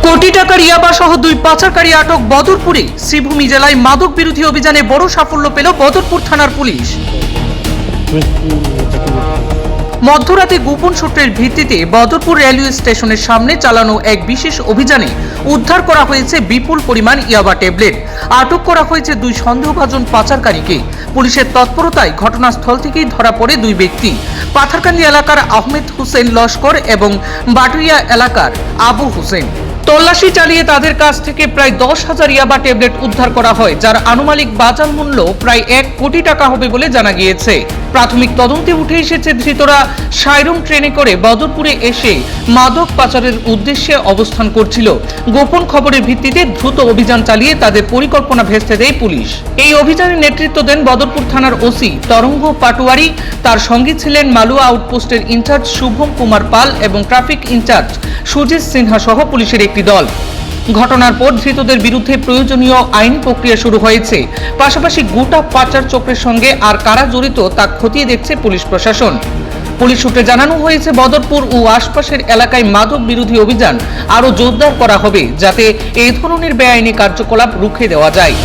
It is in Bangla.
কোটি টাকার ইয়াবা সহ দুই পাচারকারী আটক বদরপুরে। শ্রীভূমি জেলায় মাদক বিরোধী অভিযানে বড় সাফল্য পেল বদরপুর থানার পুলিশ। মধ্যরাতে গোপন সূত্রের ভিত্তিতে বদরপুর রেলওয়ে স্টেশনের সামনে চালানো এক বিশেষ অভিযানে উদ্ধার করা হয়েছে বিপুল পরিমাণ ইয়াবা ট্যাবলেট। আটক করা হয়েছে দুই সন্দেহভাজন পাচারকারীকে। পুলিশের তৎপরতায় ঘটনাস্থল থেকেই ধরা পড়ে দুই ব্যক্তি, পাথারকান্দি এলাকার আহমেদ হোসেন লস্কর এবং বাটুইয়া এলাকার আবু হোসেন। তল্লাশি চালিয়ে তাদের কাছ থেকে প্রায় 10,000 ইয়াবা ট্যাবলেট উদ্ধার করা হয়, যার আনুমানিক বাজার মূল্য প্রায় 1 কোটি টাকা হবে বলে জানা গিয়েছে। প্রাথমিক তদন্তে উঠে এসেছে ধৃতরা সাইরুং ট্রেনে করে বদরপুরে এসে মাদক পাচারের উদ্দেশ্যে অবস্থান করছিল। গোপন খবরের ভিত্তিতে দ্রুত অভিযান চালিয়ে তাদের পরিকল্পনা ভেস্তে দেয় পুলিশ। এই অভিযানের নেতৃত্ব দেন বদরপুর থানার ওসি তরঙ্গ পাটোয়ারি। তার সঙ্গে ছিলেন মালুয়া আউটপোস্টের ইনচার্জ শুভম কুমার পাল এবং ট্রাফিক ইনচার্জ সুজিত সিনহা সহ পুলিশের একটি দল। ঘটনার পর ধৃতদের বিরুদ্ধে প্রয়োজনীয় আইনি প্রক্রিয়া শুরু হয়েছে। পাশাপাশি গোটা পাচার চক্রের সঙ্গে আর কারা জড়িত তা খতিয়ে দেখছে পুলিশ প্রশাসন। পুলিশ সূত্রে জানানো হয়েছে, বদরপুর ও আশপাশের এলাকায় মাদক বিরোধী অভিযান আরও জোরদার করা হবে, যাতে এই ধরনের বেআইনি কার্যকলাপ রুখে দেওয়া যায়।